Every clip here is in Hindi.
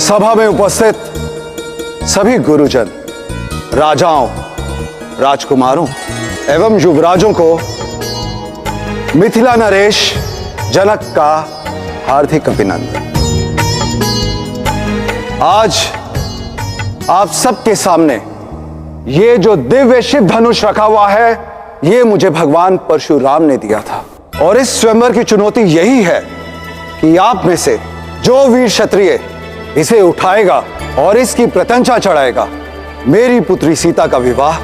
सभा में उपस्थित सभी गुरुजन, राजाओं, राजकुमारों एवं युवराजों को मिथिला नरेश जनक का हार्दिक अभिनंदन। आज आप सबके सामने ये जो दिव्य शिव धनुष रखा हुआ है, ये मुझे भगवान परशुराम ने दिया था। और इस स्वयंवर की चुनौती यही है कि आप में से जो वीर क्षत्रिय इसे उठाएगा और इसकी प्रतंचा चढ़ाएगा, मेरी पुत्री सीता का विवाह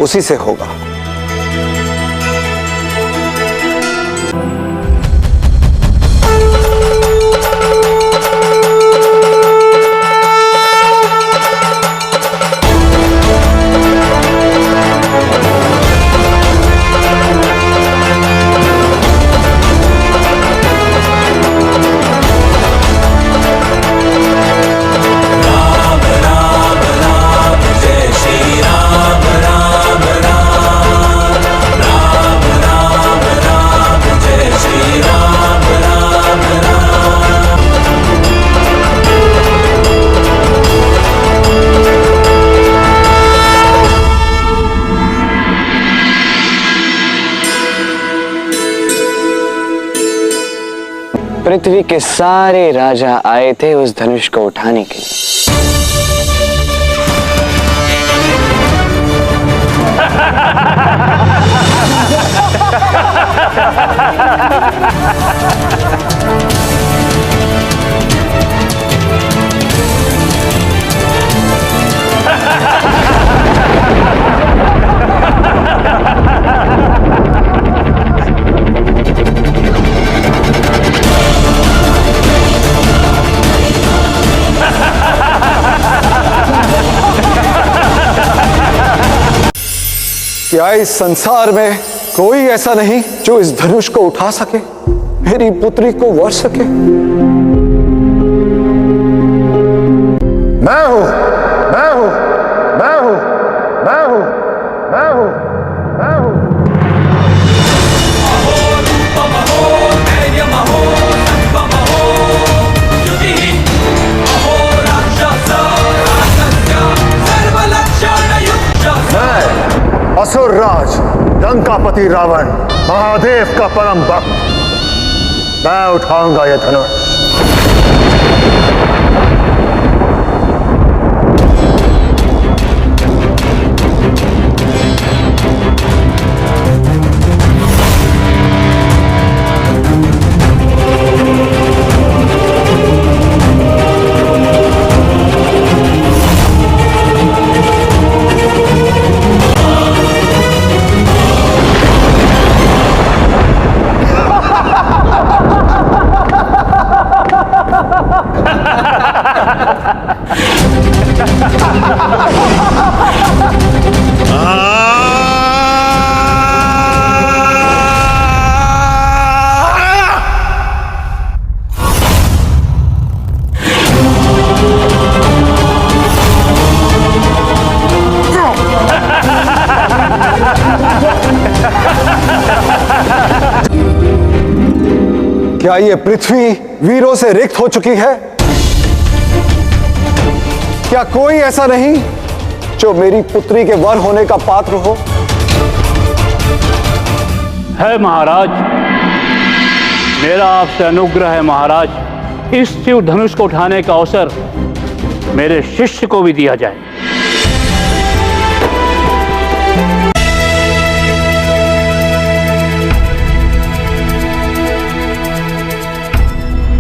उसी से होगा। पृथ्वी के सारे राजा आए थे उस धनुष को उठाने के लिए। क्या इस संसार में कोई ऐसा नहीं जो इस धनुष को उठा सके, मेरी पुत्री को वर सके? मैं हूं, मैं हूं, मैं हूं, मैं हूं, मैं हूं, मैं हूं। असुर राज लंकापति रावण, महादेव का परम भक्त, मैं उठाऊंगा यह धनुष। क्या ये पृथ्वी वीरों से रिक्त हो चुकी है? क्या कोई ऐसा नहीं जो मेरी पुत्री के वर होने का पात्र हो? है महाराज, मेरा आपसे अनुग्रह है महाराज। इस शिव धनुष को उठाने का अवसर मेरे शिष्य को भी दिया जाए।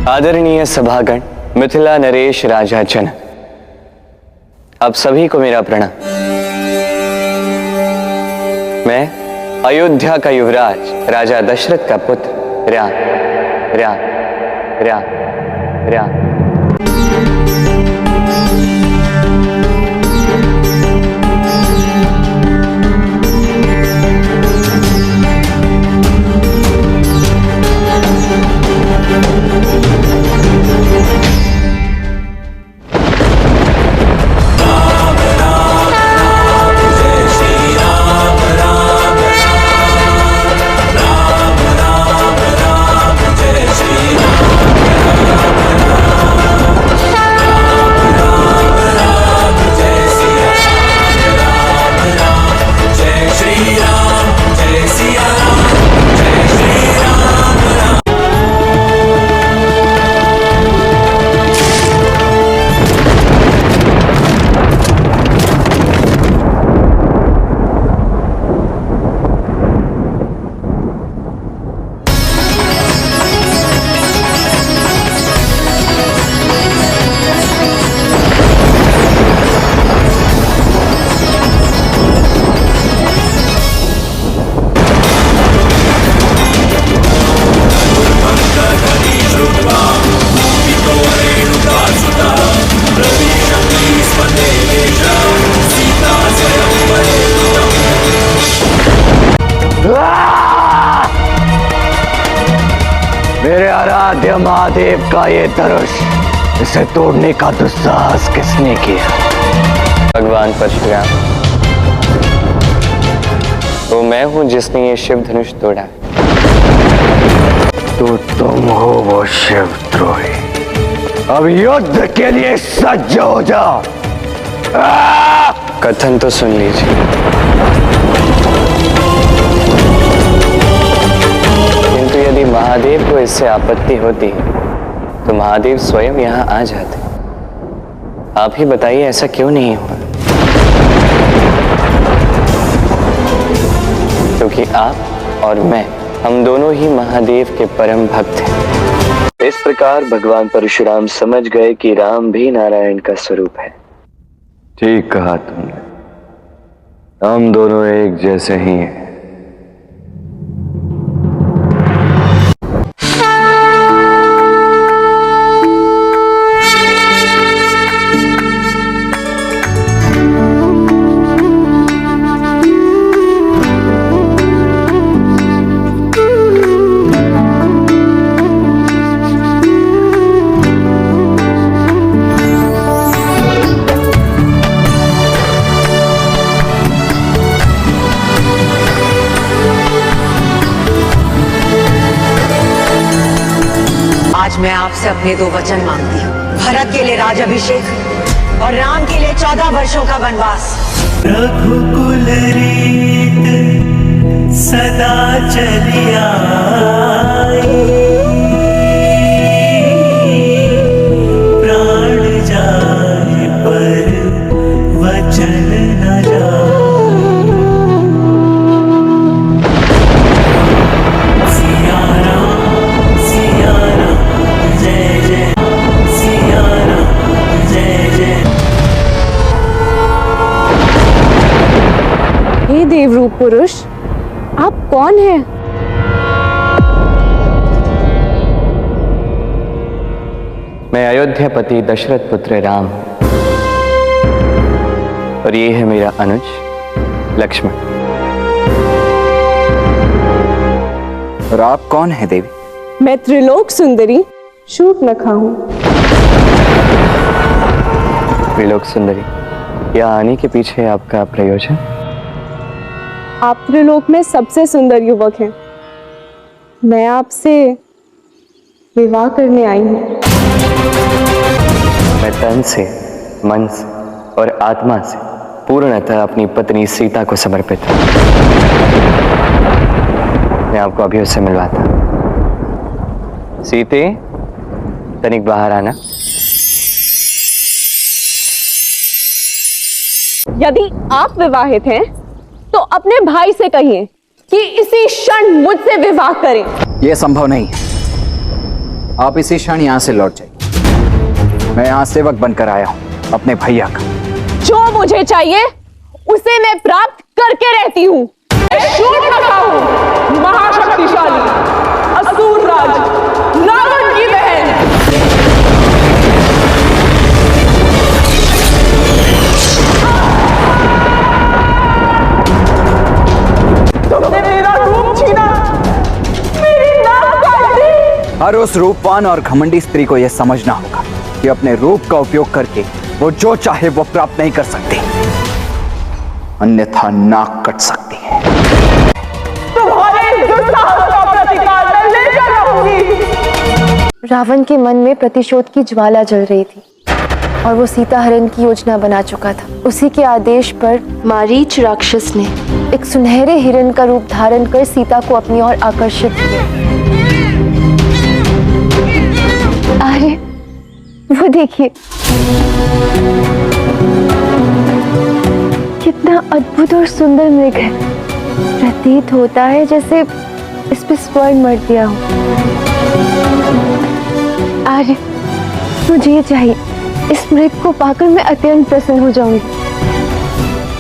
आदरणीय सभागण, मिथिला नरेश राजा जनक, आप सभी को मेरा प्रणाम। मैं अयोध्या का युवराज राजा दशरथ का पुत्र राम राम राम राम मेरे आराध्य महादेव का ये धनुष, इसे तोड़ने का दुस्साहस किसने किया? भगवान परशुराम। तो मैं हूं जिसने ये शिव धनुष तोड़ा। तो तुम हो वो शिवद्रोही। अब युद्ध के लिए सज्ज हो जाओ। कथन तो सुन लीजिए। किंतु यदि महादेव को इससे आपत्ति होती तो महादेव स्वयं यहां आ जाते। आप ही बताइए ऐसा क्यों नहीं हुआ? क्योंकि आप और मैं, हम दोनों ही महादेव के परम भक्त हैं। इस प्रकार भगवान परशुराम समझ गए कि राम भी नारायण का स्वरूप है। ठीक कहा तुमने, हम दोनों एक जैसे ही हैं। आज मैं आपसे अपने 2 वचन मांगती हूँ। भरत के लिए राजाभिषेक और राम के लिए 14 वर्षों का वनवास। रघुकुल रीत सदा चलिया प्राण जाए पर वचन न जाए। हे देवरूप पुरुष, आप कौन हैं? मैं अयोध्यापति दशरथ पुत्र राम हूं और ये है मेरा अनुज लक्ष्मण। और आप कौन है देवी? मैं त्रिलोक सुंदरी शूर्पणखा हूँ। त्रिलोक सुंदरी, यहाँ आने के पीछे आपका प्रयोजन? आप त्रिलोक में सबसे सुंदर युवक हैं। मैं आपसे विवाह करने आई हूँ। मैं तन से, मन से और आत्मा से पूर्णतः अपनी पत्नी सीता को समर्पित हूँ। मैं आपको अभी उससे मिलवाता हूँ। सीते, तनिक बाहर आना। यदि आप विवाहित हैं तो अपने भाई से कहिए कि इसी क्षण मुझसे विवाह करें। यह संभव नहीं है। आप इसी क्षण यहां से लौट जाइए। मैं यहां सेवक बनकर आया हूं अपने भैया का। जो मुझे चाहिए उसे मैं प्राप्त करके रहती हूँ। शूर्पणखा हूँ, महाशक्तिशाली असुर राज रावण की बहन। तुमने मेरा रूप छीना, मेरी नाक काट दी। हर उस रूपवान और घमंडी स्त्री को यह समझना होगा कि अपने रूप का उपयोग करके वो जो चाहे वो प्राप्त नहीं कर सकती, अन्यथा नाक कट सकती है। तुम्हारे इस दुस्साहस का प्रतिकार मैं लेकर रहूंगी। रावण के मन में प्रतिशोध की ज्वाला जल रही थी और वो सीता हरण की योजना बना चुका था। उसी के आदेश पर मारीच राक्षस ने एक सुनहरे हिरण का रूप धारण कर सीता को अपनी ओर आकर्षित किया। अरे वो देखिए, कितना अद्भुत और सुंदर मृग है। प्रतीत होता है जैसे इस पे स्वर्ण मर दिया हो। अरे मुझे ये चाहिए। इस मृग को पाकर मैं अत्यंत प्रसन्न हो जाऊंगी।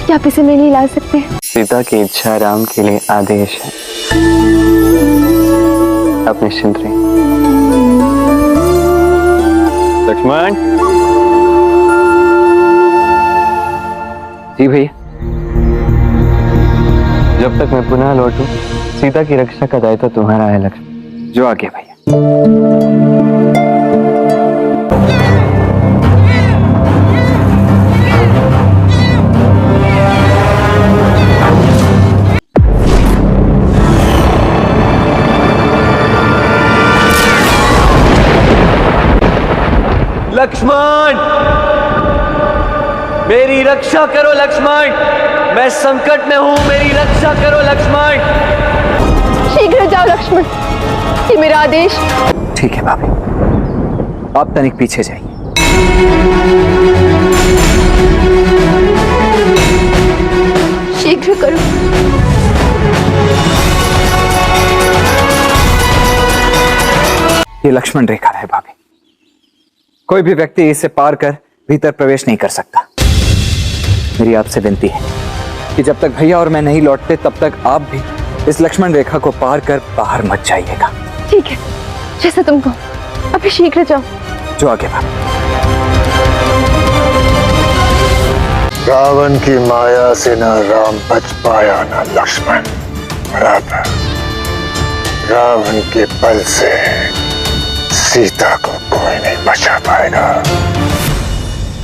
क्या आप इसे मेरे लिए ला सकते हैं? सीता की इच्छा राम के लिए आदेश है। आप निश्चिंत रहिए। लक्ष्मण। जी भैया। जब तक मैं पुनः लौटूं, सीता की रक्षा का दायित्व तुम्हारा है लक्ष्मण। जो आगे भैया। लक्ष्मण, मेरी रक्षा करो लक्ष्मण, मैं संकट में हूं, मेरी रक्षा करो लक्ष्मण। शीघ्र जाओ लक्ष्मण, ये मेरा आदेश। ठीक है भाभी, आप तनिक पीछे जाइए। शीघ्र करो। ये लक्ष्मण रेखा है भाभी, कोई भी व्यक्ति इसे पार कर भीतर प्रवेश नहीं कर सकता। मेरी आपसे विनती है कि जब तक भैया और मैं नहीं लौटते तब तक आप भी इस लक्ष्मण रेखा को पार कर बाहर मत जाइएगा। ठीक है, जैसे तुम कहो, अभी शीघ्र जाओ। जो आगे भाभी। रावण की माया से न राम बच पाया न लक्ष्मण, बराबर रावण के बल से सीता को कोई नहीं बचा पाएगा,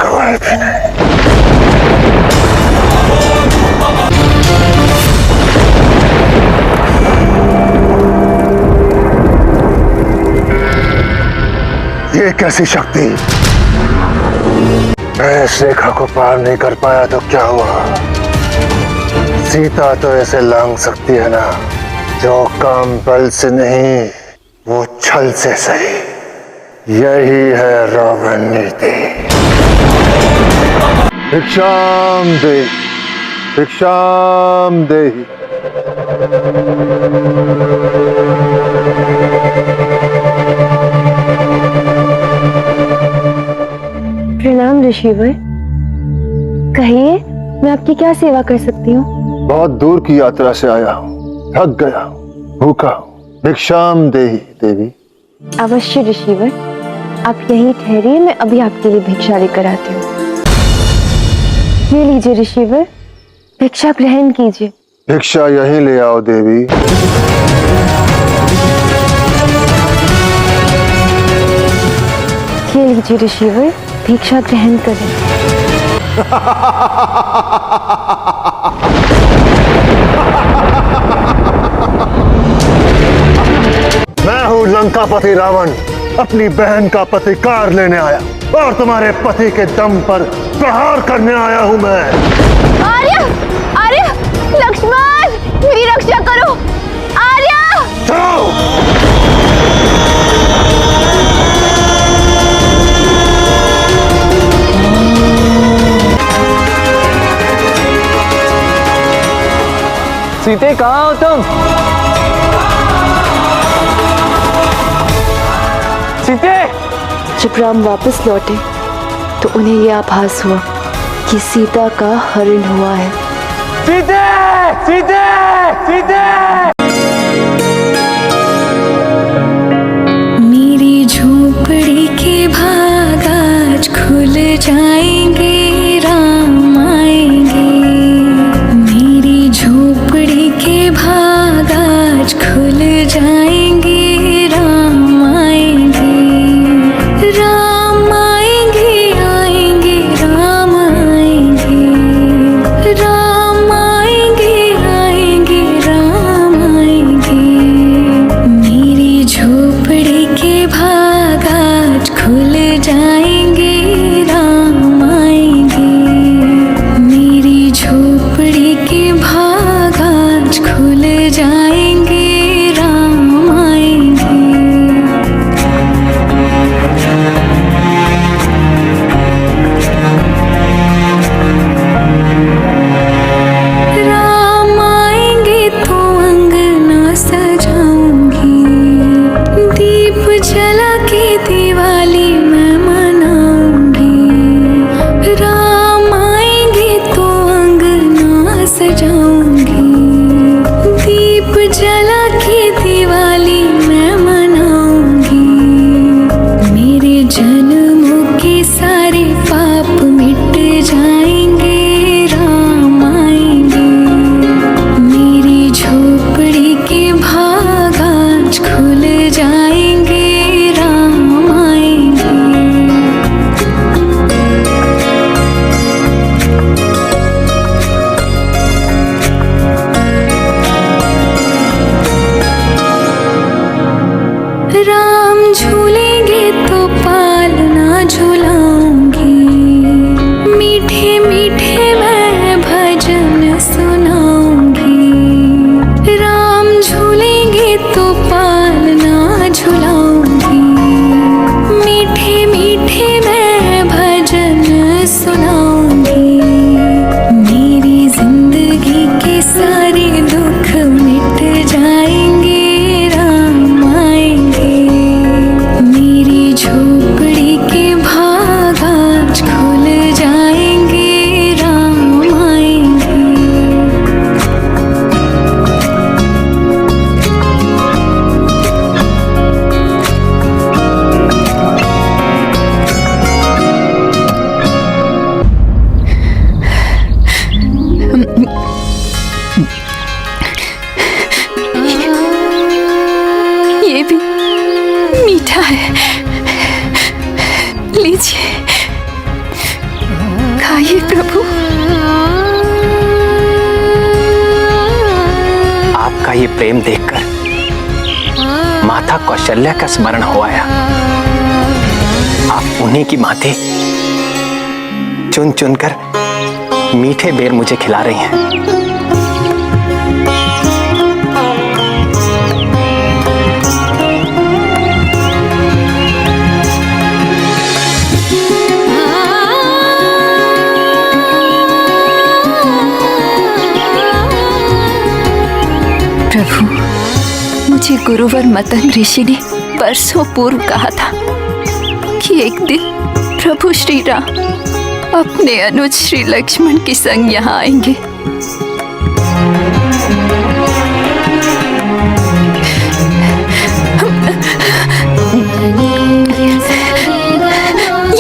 कोई भी नहीं। ये कैसी शक्ति? मैं इस रेखा को पार नहीं कर पाया तो क्या हुआ? सीता तो ऐसे लांग सकती है ना, जो काम बल से नहीं वो छल से सही। यही है रावण नीति। भिक्षाम देहि, भिक्षाम देहि। प्रणाम ऋषिवर, कहिए मैं आपकी क्या सेवा कर सकती हूँ? बहुत दूर की यात्रा से आया हूँ, थक गया हूँ, भूखा हूँ, भिक्षाम देहि देवी। अवश्य ऋषिवर, आप यहीं ठहरिए, मैं अभी आपके लिए भिक्षा लेकर आती हूँ। ये लीजिए ऋषिवर, भिक्षा ग्रहण कीजिए। भिक्षा यहीं ले आओ देवी। ये लीजिए ऋषिवर, भिक्षा ग्रहण करें। मैं हूँ लंकापति रावण, अपनी बहन का प्रतिकार लेने आया और तुम्हारे पति के दम पर प्रहार करने आया हूँ मैं। आर्य, आर्य, लक्ष्मण, मेरी रक्षा करो। आर्य, चलो। सीते, कहाँ हो तुम? सीते! जब राम वापस लौटे तो उन्हें यह आभास हुआ कि सीता का हरण हुआ है। सीते! सीते! सीते! मेरी झोपड़ी के भाग आज खुल जाएंगे, राम आएंगे। मेरी झोपड़ी के भाग आज खुल जाएंगे, राम आएंगे। राम आएंगे, आएंगे, राम आएंगे। राम आएंगे, आएंगे, राम आएंगे। मेरी झोपड़ी के भाग आज खुल जाएंगे, राम मीठा है। लीजिए, खाइए प्रभु। आपका ये प्रेम देखकर माता कौशल्या का स्मरण हो आया। आप उन्हीं की माते चुन चुनकर मीठे बेर मुझे खिला रही हैं। प्रभु, मुझे गुरुवर मतंग ऋषि ने बरसों पूर्व कहा था कि एक दिन प्रभु श्री राम अपने अनुज श्री लक्ष्मण के संग यहाँ आएंगे।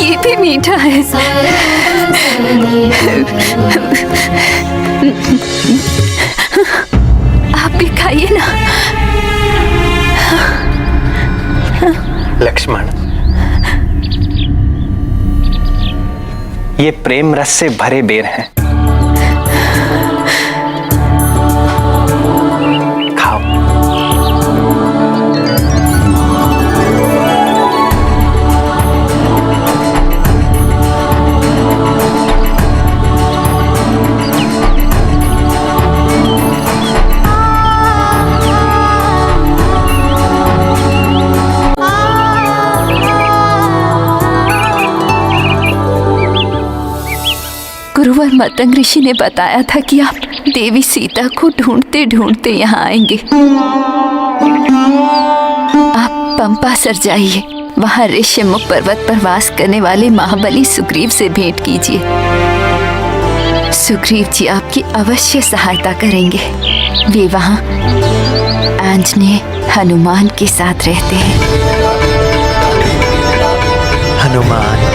ये भी मीठा है। आप भी खाइए ना। लक्ष्मण, ये प्रेम रस से भरे बेर हैं। खाओ। गुरुवर मतंग ऋषि ने बताया था कि आप देवी सीता को ढूंढते ढूंढते यहाँ आएंगे। आप पंपा सर जाइए, वहाँ ऋष्यमुख पर्वत पर वास करने वाले महाबली सुग्रीव से भेंट कीजिए। सुग्रीव जी आपकी अवश्य सहायता करेंगे। वे वहाँ आंजनेय हनुमान के साथ रहते हैं। हनुमान,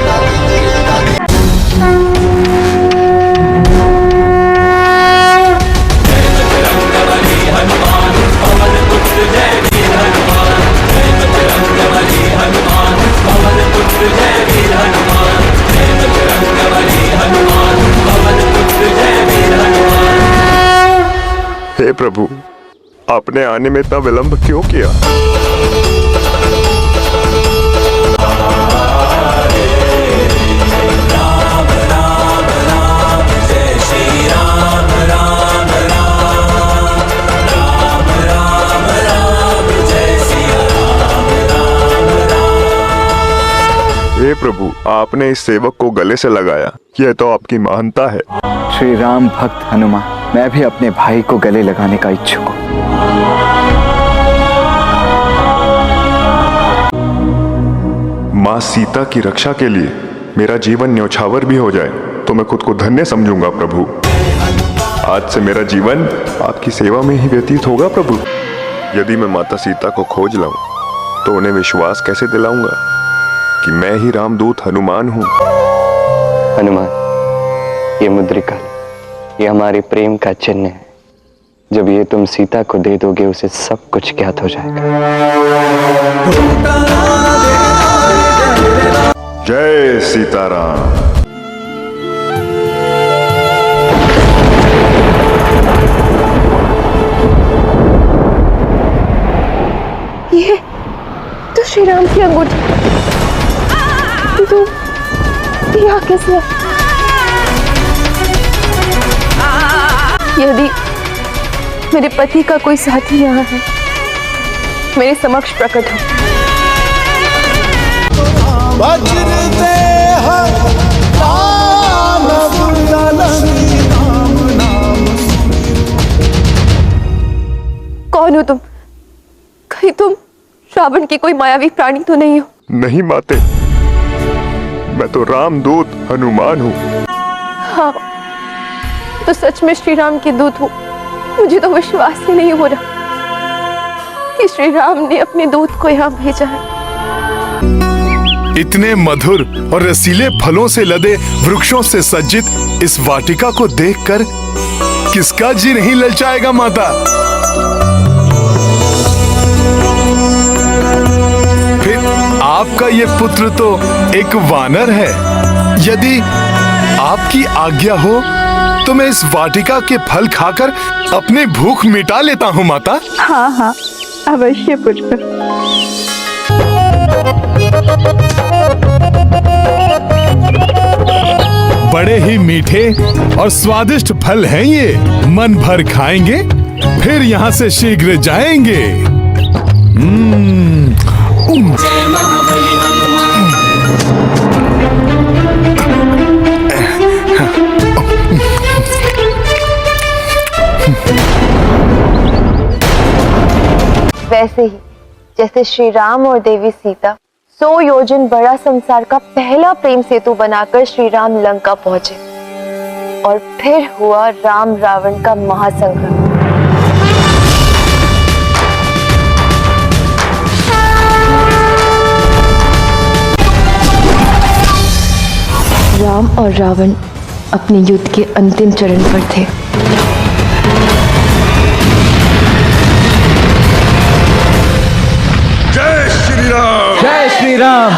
हे प्रभु, आपने आने में इतना विलंब क्यों किया? हे प्रभु, आपने इस सेवक को गले से लगाया, यह तो आपकी महानता है। श्री राम भक्त हनुमान, मैं भी अपने भाई को गले लगाने का इच्छुक हूँ। माँ सीता की रक्षा के लिए मेरा जीवन न्यौछावर भी हो जाए तो मैं खुद को धन्य समझूंगा प्रभु। आज से मेरा जीवन आपकी सेवा में ही व्यतीत होगा प्रभु। यदि मैं माता सीता को खोज लाऊं तो उन्हें विश्वास कैसे दिलाऊंगा कि मैं ही रामदूत हनुमान हूँ। हनुमान, ये मुद्रिका, ये हमारे प्रेम का चिन्ह है। जब ये तुम सीता को दे दोगे उसे सब कुछ ज्ञात हो जाएगा। जय सीताराम। ये तो श्री राम की अंगूठी। तो यहाँ किसने? यदि मेरे पति का कोई साथी यहाँ है, मेरे समक्ष प्रकट हो। कौन हो तुम? कहीं तुम रावण की कोई मायावी प्राणी तो नहीं हो? नहीं माते, मैं तो रामदूत हनुमान हूँ। हाँ, तो सच में श्री राम के दूत हो। मुझे तो विश्वास ही नहीं हो रहा कि श्री राम ने अपने दूत को यहाँ भेजा है। इतने मधुर और रसीले फलों से लदे वृक्षों से सज्जित इस वाटिका को देखकर किसका जी नहीं ललचाएगा माता। फिर आपका ये पुत्र तो एक वानर है। यदि आपकी आज्ञा हो तो मैं इस वाटिका के फल खाकर अपनी भूख मिटा लेता हूँ माता। हाँ हाँ, अवश्य पुत्र। बड़े ही मीठे और स्वादिष्ट फल हैं ये। मन भर खाएंगे फिर यहाँ से शीघ्र जाएंगे। वैसे ही जैसे श्री राम और देवी सीता 100 योजन बड़ा संसार का पहला प्रेम सेतु बनाकर श्री राम लंका पहुंचे और फिर हुआ राम रावण का महासंग्राम। राम और रावण अपने युद्ध के अंतिम चरण पर थे। जय श्री राम। जय श्री राम।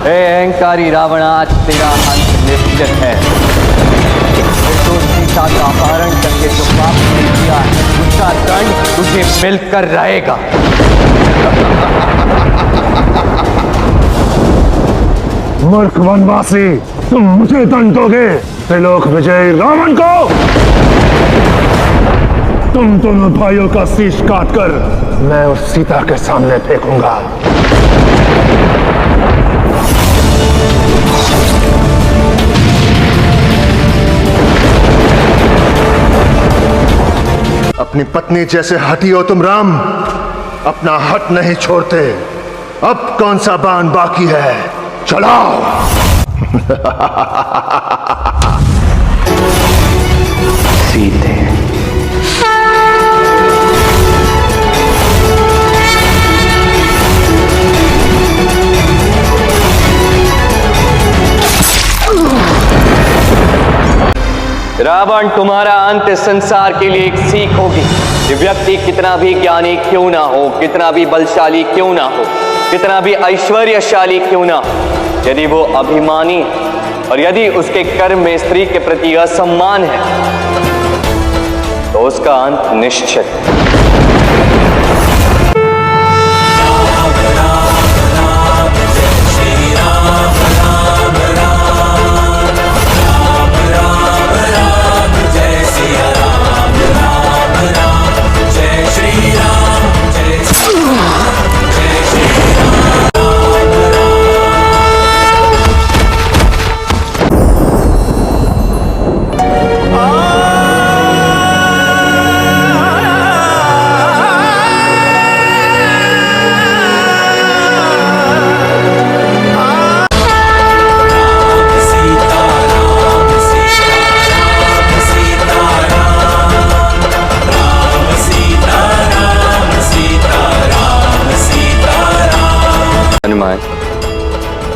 हे अहंकारी रावण, आज तेरा अंत निश्चित है। तो सीता का अपहरण करके जो पाप नहीं किया उसका दंड तुझे मिलकर रहेगा। मूर्ख वनवासी, तुम मुझे दंड दोगे त्रिलोक विजय रावण को। तुम दोनों भाइयों का शीश काटकर मैं उस सीता के सामने फेंकूंगा। अपनी पत्नी जैसे हटी हो तुम राम, अपना हट नहीं छोड़ते। अब कौन सा बाण बाकी है, चलाओ। सीते रावण, तुम्हारा अंत संसार के लिए एक सीख होगी कि व्यक्ति कितना भी ज्ञानी क्यों ना हो, कितना भी बलशाली क्यों ना हो, कितना भी ऐश्वर्यशाली क्यों ना हो, यदि वो अभिमानी और यदि उसके कर्म में स्त्री के प्रति असम्मान है तो उसका अंत निश्चित है।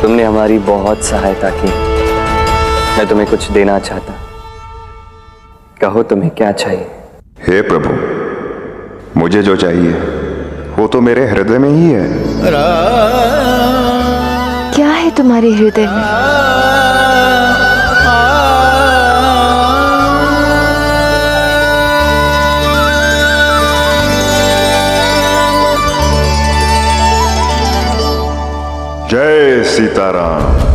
तुमने हमारी बहुत सहायता की। मैं तुम्हें कुछ देना चाहता। कहो तुम्हें क्या चाहिए? हे प्रभु, मुझे जो चाहिए वो तो मेरे हृदय में ही है। क्या है तुम्हारे हृदय में? जय सीताराम।